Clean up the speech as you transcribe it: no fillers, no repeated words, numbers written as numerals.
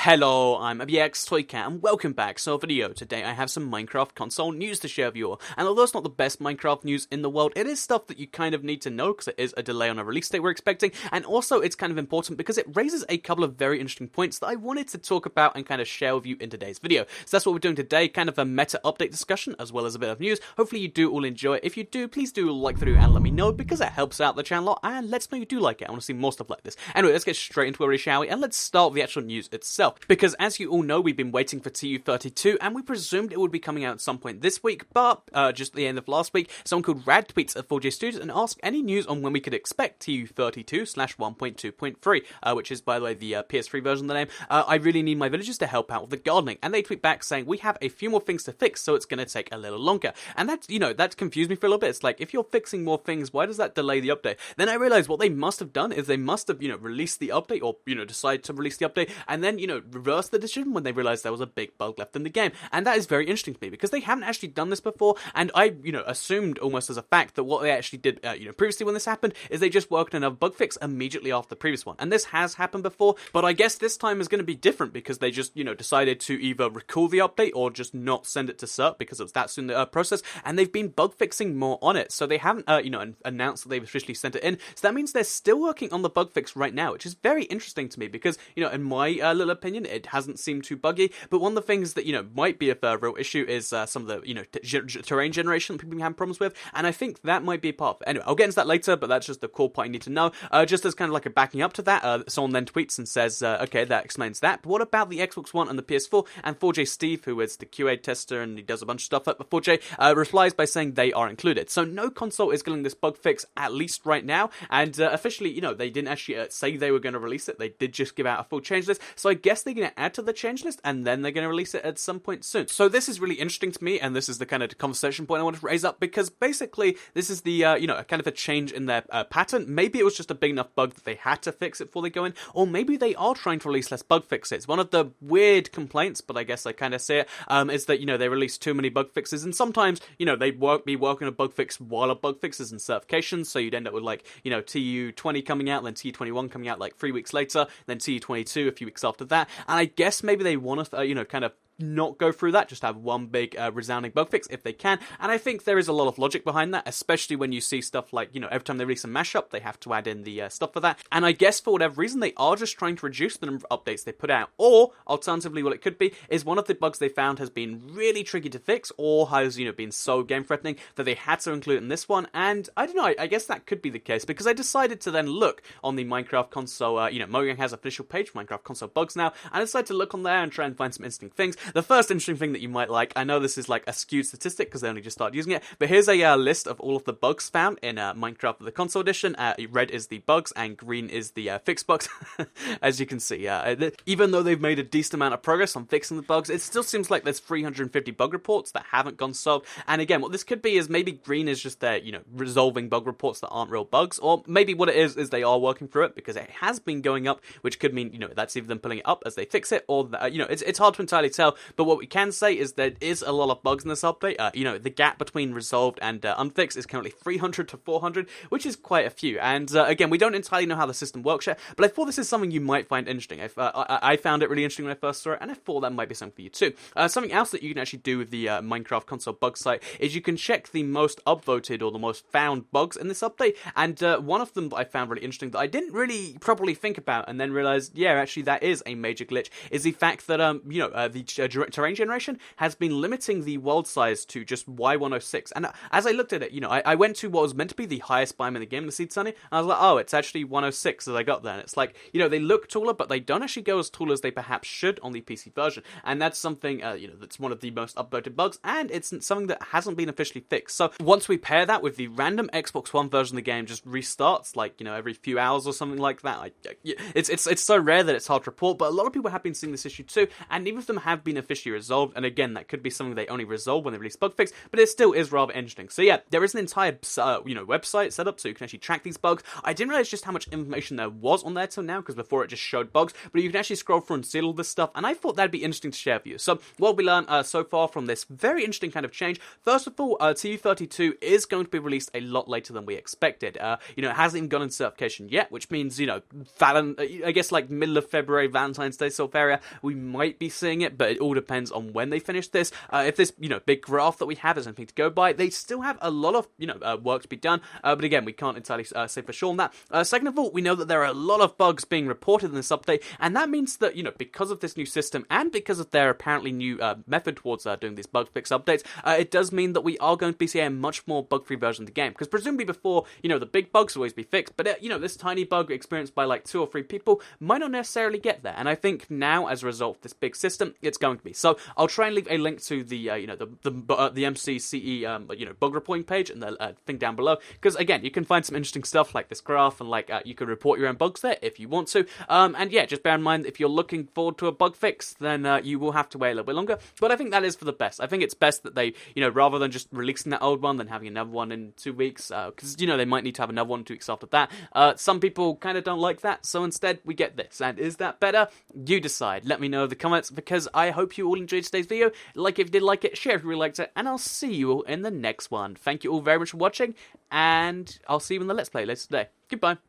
Hello, I'm ABXToyCat and welcome back to a video. Today I have some Minecraft console news to share with you all, and although it's not the best Minecraft news in the world, it is stuff that you kind of need to know because it is a delay on a release date we're expecting, and also it's kind of important because it raises a couple of very interesting points that I wanted to talk about and kind of share with you in today's video. So that's what we're doing today, kind of a meta update discussion as well as a bit of news. Hopefully you do all enjoy it. If you do, please do like the video and let me know because it helps out the channel a lot and lets me know you do like it. I want to see more stuff like this. Anyway, let's get straight into it, shall we? And let's start with the actual news itself. Because as you all know, we've been waiting for TU32, and we presumed it would be coming out at some point this week, but just at the end of last week, someone called Rad tweets at 4J Studios and asked any news on when we could expect TU32/1.2.3, which is, by the way, the PS3 version of the name. I really need my villagers to help out with the gardening, and they tweet back saying, we have a few more things to fix, so it's going to take a little longer. And that's, that confused me for a little bit. It's like, if you're fixing more things, why does that delay the update? Then I realized what they must have done is they must have, released the update, or, decide to release the update, and then, reverse the decision when they realized there was a big bug left in the game. And that is very interesting to me because they haven't actually done this before, and I, assumed almost as a fact that what they actually did, previously when this happened is they just worked on another bug fix immediately after the previous one. And this has happened before, but I guess this time is going to be different because they just, decided to either recall the update or just not send it to cert because it's that soon the process, and they've been bug fixing more on it. So they haven't, announced that they've officially sent it in. So that means they're still working on the bug fix right now, which is very interesting to me because, in my little opinion, it hasn't seemed too buggy, but one of the things that, might be a real issue is some of the, terrain generation that people have problems with, and I think that might be a part of it. Anyway, I'll get into that later, but that's just the core part you need to know. Just as kind of like a backing up to that, someone then tweets and says, okay, that explains that, but what about the Xbox One and the PS4? And 4J Steve, who is the QA tester and he does a bunch of stuff at 4J, replies by saying they are included. So no console is getting this bug fix, at least right now, and officially, they didn't actually say they were going to release it. They did just give out a full change list, so I guess they're going to add to the change list, and then they're going to release it at some point soon. So this is really interesting to me, and this is the kind of conversation point I want to raise up, because basically, this is the, kind of a change in their pattern. Maybe it was just a big enough bug that they had to fix it before they go in, or maybe they are trying to release less bug fixes. One of the weird complaints, but I guess I kind of see it, is that, they release too many bug fixes, and sometimes, they'd be working on a bug fix while a bug fix is in certification, so you'd end up with, like, TU20 coming out, then TU31 coming out, like, 3 weeks later, then TU22 a few weeks after that, and I guess maybe they want to, kind of not go through that, just have one big resounding bug fix if they can, and I think there is a lot of logic behind that, especially when you see stuff like, every time they release a mashup, they have to add in the stuff for that, and I guess for whatever reason, they are just trying to reduce the number of updates they put out, or, alternatively, what it could be, is one of the bugs they found has been really tricky to fix, or has, been so game-threatening that they had to include it in this one, and, I don't know, I guess that could be the case, because I decided to then look on the Minecraft console, Mojang has an official page for Minecraft console bugs now, and I decided to look on there and try and find some interesting things. The first interesting thing that you might like, I know this is like a skewed statistic because they only just started using it, but here's a list of all of the bugs found in Minecraft the console edition. Red is the bugs and green is the fixed bugs. As you can see, even though they've made a decent amount of progress on fixing the bugs, it still seems like there's 350 bug reports that haven't gone solved. And again, what this could be is maybe green is just their, resolving bug reports that aren't real bugs, or maybe what it is they are working through it because it has been going up, which could mean, that's either them pulling it up as they fix it, or, it's hard to entirely tell, but what we can say is there is a lot of bugs in this update. The gap between resolved and unfixed is currently 300 to 400, which is quite a few. And again, we don't entirely know how the system works yet, but I thought this is something you might find interesting. I found it really interesting when I first saw it, and I thought that might be something for you too. Something else that you can actually do with the Minecraft console bug site is you can check the most upvoted or the most found bugs in this update, and one of them that I found really interesting that I didn't really properly think about and then realized, yeah, actually that is a major glitch, is the fact that, the terrain generation has been limiting the world size to just Y106. And as I looked at it, I went to what was meant to be the highest biome in the game, the Seed Sunny, and I was like, oh, it's actually 106 as I got there. And it's like, they look taller, but they don't actually go as tall as they perhaps should on the PC version. And that's something, that's one of the most upvoted bugs, and it's something that hasn't been officially fixed. So once we pair that with the random Xbox One version of the game just restarts, like, every few hours or something like that, it's so rare that it's hard to report, but a lot of people have been seeing this issue too, and even if them have been been officially resolved, and again, that could be something they only resolve when they release bug fix, but it still is rather interesting. So yeah, there is an entire, website set up so you can actually track these bugs. I didn't realize just how much information there was on there till now, because before it just showed bugs, but you can actually scroll through and see all this stuff, and I thought that'd be interesting to share with you. So what we learned so far from this very interesting kind of change, first of all, TU32 is going to be released a lot later than we expected. It hasn't even gone into certification yet, which means, I guess like middle of February, Valentine's Day sort of area, we might be seeing it, but it all depends on when they finish this. If this, big graph that we have is anything to go by, they still have a lot of, work to be done, but again, we can't entirely say for sure on that. Second of all, we know that there are a lot of bugs being reported in this update, and that means that, because of this new system, and because of their apparently new method towards doing these bug fix updates, it does mean that we are going to be seeing a much more bug-free version of the game, because presumably before, the big bugs will always be fixed, but, this tiny bug experienced by like 2 or 3 people might not necessarily get there, and I think now, as a result of this big system, it's going to be. So, I'll try and leave a link to the, the MCCE, bug reporting page and the thing down below, because again, you can find some interesting stuff like this graph, and like, you can report your own bugs there if you want to, and yeah, just bear in mind, if you're looking forward to a bug fix, then you will have to wait a little bit longer, but I think that is for the best. I think it's best that they, rather than just releasing that old one, then having another one in 2 weeks, because, they might need to have another one 2 weeks after that. Some people kind of don't like that, so instead we get this. And is that better? You decide. Let me know in the comments, because I hope you all enjoyed today's video. Like if you did like it, share if you really liked it, and I'll see you all in the next one. Thank you all very much for watching, and I'll see you in the Let's Play later today. Goodbye.